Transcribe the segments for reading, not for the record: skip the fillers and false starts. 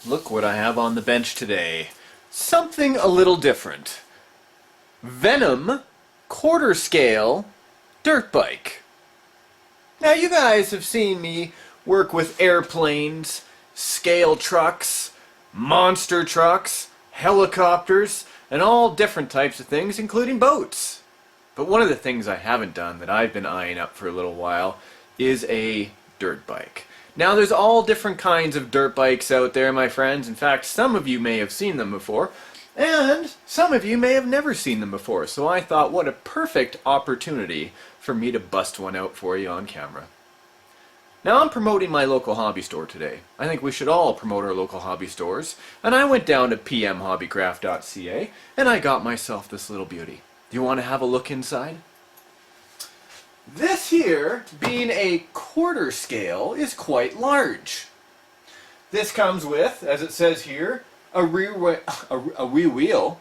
Look what I have on the bench today. Something a little different. Venom quarter scale dirt bike. Now you guys have seen me work with airplanes, scale trucks, monster trucks, helicopters, and all different types of things, including boats. But one of the things I haven't done that I've been eyeing up for a little while is a dirt bike. Now there's all different kinds of dirt bikes out there, my friends. In fact, some of you may have seen them before, and some of you may have never seen them before. So I thought, what a perfect opportunity for me to bust one out for you on camera. Now I'm promoting my local hobby store today. I think we should all promote our local hobby stores. And I went down to pmhobbycraft.ca and I got myself this little beauty. Do you want to have a look inside? This here, being a quarter scale, is quite large. This comes with, as it says here, a rear wheel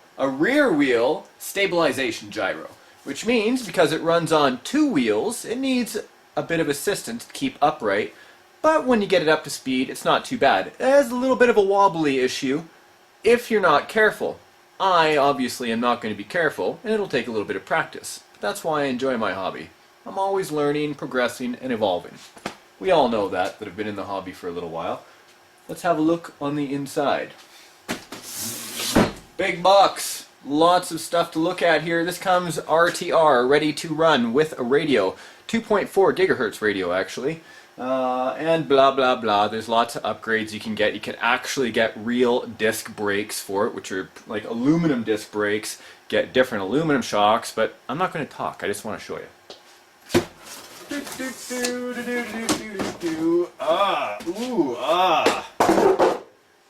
stabilization gyro, which means because it runs on two wheels, it needs a bit of assistance to keep upright, but when you get it up to speed, it's not too bad. It has a little bit of a wobbly issue if you're not careful. I obviously am not going to be careful, and it'll take a little bit of practice. That's why I enjoy my hobby. I'm always learning, progressing, and evolving. We all know that have been in the hobby for a little while. Let's have a look on the inside. Big box. Lots of stuff to look at here. This comes RTR, ready to run with a radio. 2.4 gigahertz radio, actually. And blah, blah, blah. There's lots of upgrades you can get. You can actually get real disc brakes for it, which are like aluminum disc brakes. Get different aluminum shocks, but I'm not going to talk. I just want to show you. I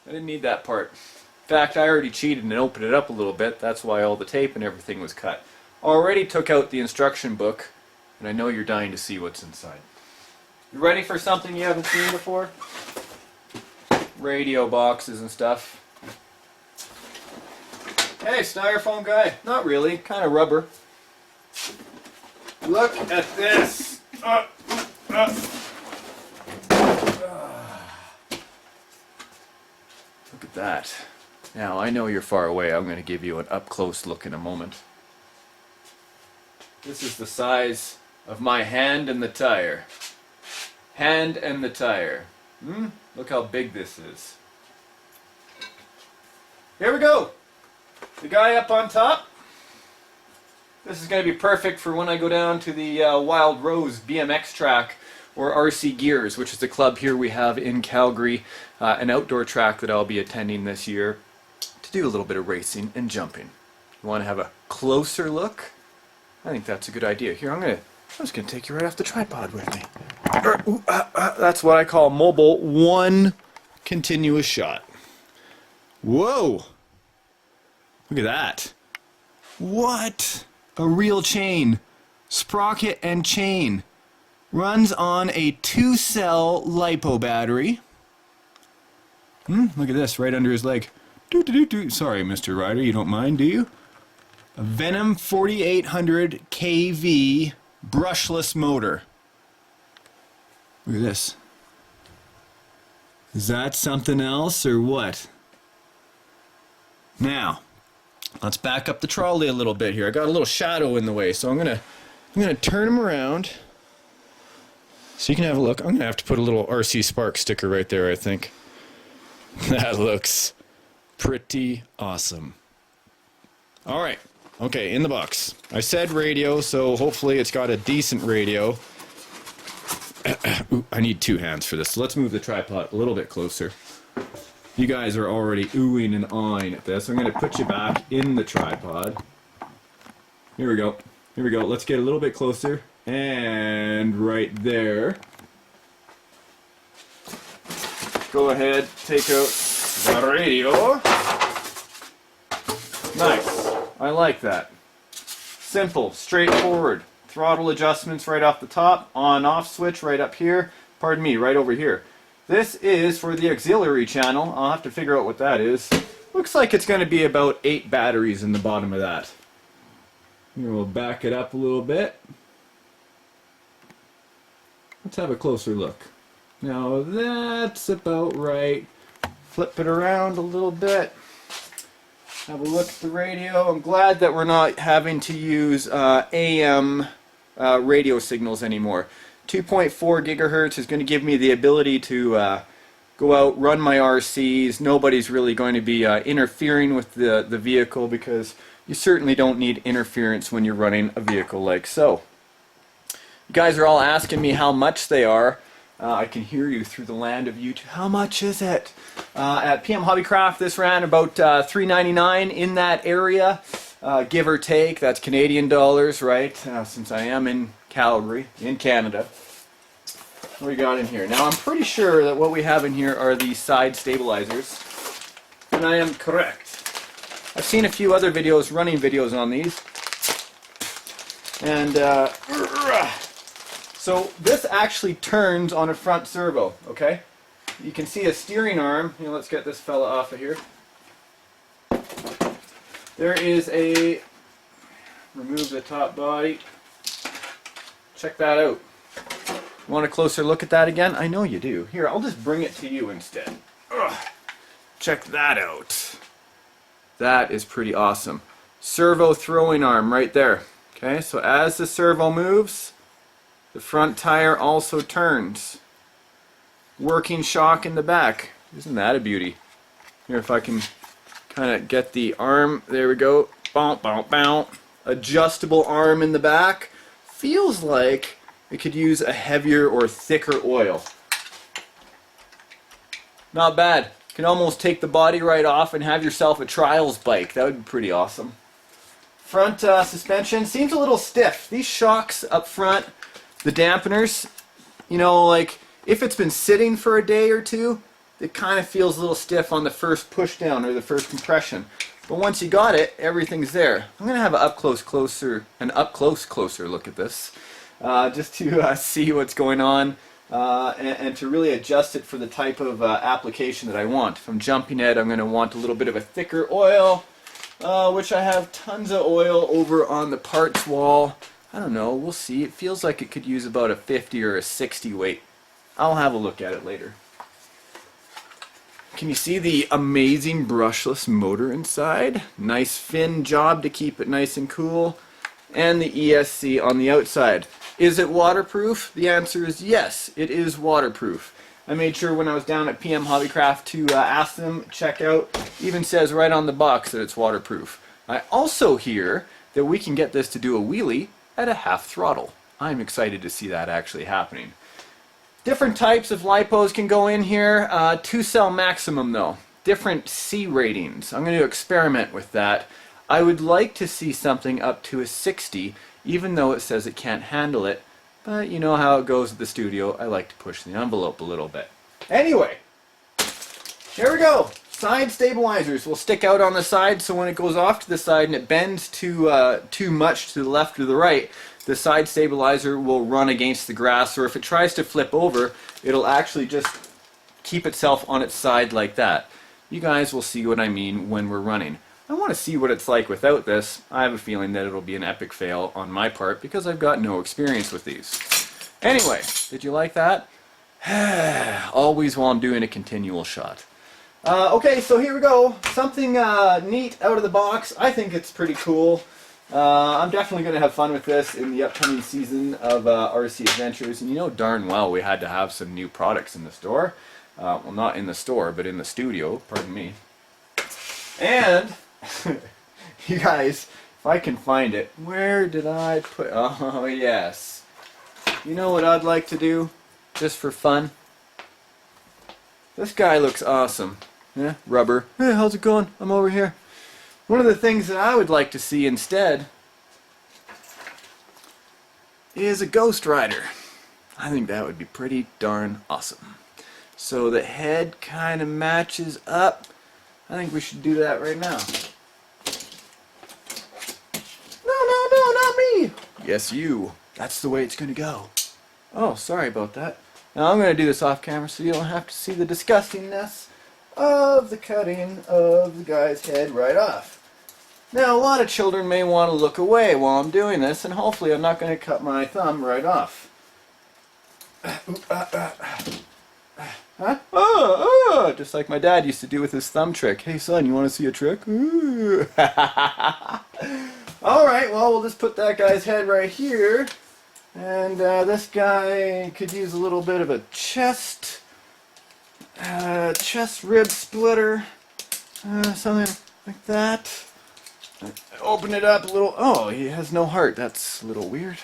didn't need that part. In fact, I already cheated and opened it up a little bit. That's why all the tape and everything was cut. Already took out the instruction book, and I know you're dying to see what's inside. You ready for something you haven't seen before? Radio boxes and stuff. Hey, styrofoam guy. Not really, kind of rubber. Look at this. Look at that. Now, I know you're far away. I'm going to give you an up-close look in a moment. This is the size of my hand and the tire. Hand and the tire. Look how big this is. Here we go. The guy up on top. This is going to be perfect for when I go down to the Wild Rose BMX track, or RC Gears, which is the club here we have in Calgary, an outdoor track that I'll be attending this year to do a little bit of racing and jumping. You want to have a closer look? I think that's a good idea. Here, I'm just going to take you right off the tripod with me. That's what I call mobile one continuous shot. Whoa! Look at that. What? A real chain. Sprocket and chain. Runs on a 2-cell LiPo battery. Look at this, right under his leg. Sorry, Mr. Rider, you don't mind, do you? A Venom 4800 kV brushless motor. Look at this. Is that something else or what? Now, let's back up the trolley a little bit here. I got a little shadow in the way, so I'm gonna turn him around so you can have a look. I'm gonna have to put a little RCSparks sticker right there, I think. That looks pretty awesome. All right, okay, in the box. I said radio, so hopefully it's got a decent radio. Ooh, I need two hands for this. So let's move the tripod a little bit closer. You guys are already oohing and awing at this. I'm going to put you back in the tripod. Here we go. Here we go. Let's get a little bit closer. And right there. Go ahead, take out the radio. Nice. I like that. Simple, straightforward. Throttle adjustments right off the top. On-off switch right up here. Pardon me, right over here. This is for the auxiliary channel. I'll have to figure out what that is. Looks like it's going to be about 8 batteries in the bottom of that. Here, we'll back it up a little bit. Let's have a closer look. Now that's about right. flip it around a little bit. Have a look at the radio. I'm glad that we're not having to use AM radio signals anymore. 2.4 gigahertz is going to give me the ability to go out, run my RCs. Nobody's really going to be interfering with the vehicle, because you certainly don't need interference when you're running a vehicle like so. You guys are all asking me how much they are. I can hear you through the land of YouTube. How much is it? At PM Hobbycraft, this ran about $3.99 in that area, give or take. That's Canadian dollars, right? Since I am in Calgary, in Canada. What do we got in here? Now, I'm pretty sure that what we have in here are the side stabilizers, and I am correct. I've seen a few other videos, running videos on these, and so this actually turns on a front servo, okay? You can see a steering arm. You know, let's get this fella off of here. There is a, remove the top body. Check that out. Want a closer look at that again? I know you do. Here, I'll just bring it to you instead. Ugh. Check that out. That is pretty awesome. Servo throwing arm right there. Okay, so as the servo moves, the front tire also turns. Working shock in the back. Isn't that a beauty? Here, if I can kind of get the arm, there we go. Bounce, bounce, bounce. Adjustable arm in the back. Feels like it could use a heavier or thicker oil. Not bad. You can almost take the body right off and have yourself a trials bike. That would be pretty awesome. Front suspension seems a little stiff. These shocks up front, the dampeners, you know, like if it's been sitting for a day or two, it kind of feels a little stiff on the first push down or the first compression. But once you got it, everything's there. I'm going to have an up close closer look at this, just to see what's going on and to really adjust it for the type of application that I want. If I'm jumping it, I'm going to want a little bit of a thicker oil, which I have tons of oil over on the parts wall. I don't know, we'll see. It feels like it could use about a 50 or a 60 weight. I'll have a look at it later. Can you see the amazing brushless motor inside? Nice fin job to keep it nice and cool. And the ESC on the outside. Is it waterproof? The answer is yes, it is waterproof. I made sure when I was down at PM Hobbycraft to ask them, check out. Even says right on the box that it's waterproof. I also hear that we can get this to do a wheelie at a half throttle. I'm excited to see that actually happening. Different types of lipos can go in here. 2-cell maximum though. Different C ratings. I'm going to experiment with that. I would like to see something up to a 60, even though it says it can't handle it. But you know how it goes at the studio. I like to push the envelope a little bit. Anyway, here we go. Side stabilizers will stick out on the side, so when it goes off to the side and it bends too much to the left or the right, the side stabilizer will run against the grass, or if it tries to flip over, it'll actually just keep itself on its side like that. You guys will see what I mean when we're running. I want to see what it's like without this. I have a feeling that it'll be an epic fail on my part because I've got no experience with these. Anyway, did you like that? Always while I'm doing a continual shot. Okay, so here we go. Something neat out of the box. I think it's pretty cool. I'm definitely going to have fun with this in the upcoming season of RC Adventures. And you know darn well we had to have some new products in the store. Well, not in the store, but in the studio. Pardon me. And, you guys, if I can find it, where did I put... Oh, yes. You know what I'd like to do? Just for fun? This guy looks awesome. Yeah, rubber. Hey, how's it going? I'm over here. One of the things that I would like to see instead is a Ghost Rider. I think that would be pretty darn awesome. So the head kind of matches up. I think we should do that right now. No, not me! Yes, you. That's the way it's going to go. Oh, sorry about that. Now I'm going to do this off camera so you don't have to see the disgustingness of the cutting of the guy's head right off. Now a lot of children may want to look away while I'm doing this, and hopefully I'm not going to cut my thumb right off. Huh? just like my dad used to do with his thumb trick. Hey son, you want to see a trick? Ooh. Alright, well, we'll just put that guy's head right here. And this guy could use a little bit of a chest rib splitter. Something like that. Open it up a little. Oh, he has no heart. That's a little weird.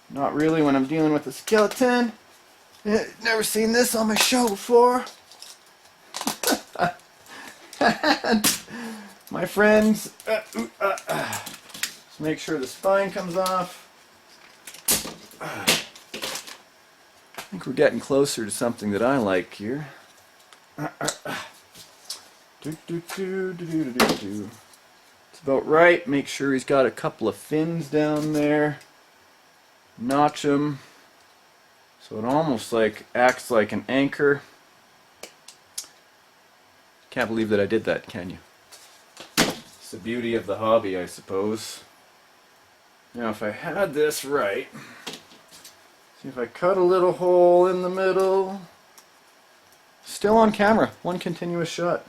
Not really when I'm dealing with a skeleton. Never seen this on my show before. And my friends, just make sure the spine comes off. I think we're getting closer to something that I like here. It's about right. Make sure he's got a couple of fins down there. Notch them so it almost like acts like an anchor. Can't believe that I did that, can you? It's the beauty of the hobby, I suppose. Now if I had this right, see if I cut a little hole in the middle. Still on camera, one continuous shot.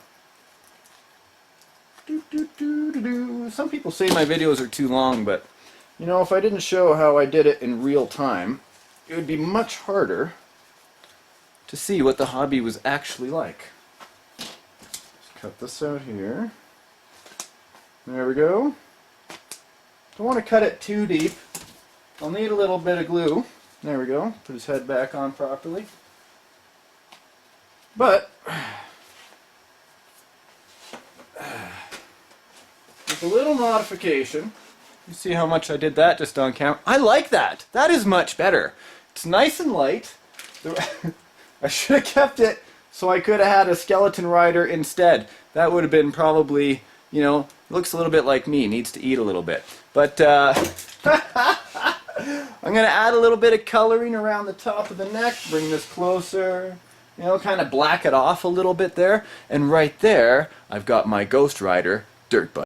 Some people say my videos are too long, but you know, if I didn't show how I did it in real time, it would be much harder to see what the hobby was actually like. Just cut this out here. There we go. Don't want to cut it too deep. I'll need a little bit of glue. There we go. Put his head back on properly. But with a little modification, you see how much I did that just on camera? I like that. That is much better. It's nice and light. I should have kept it so I could have had a skeleton rider instead. That would have been probably, you know, looks a little bit like me. Needs to eat a little bit. But I'm going to add a little bit of coloring around the top of the neck. Bring this closer. You know, kind of black it off a little bit there. And right there, I've got my Ghost Rider dirt bike.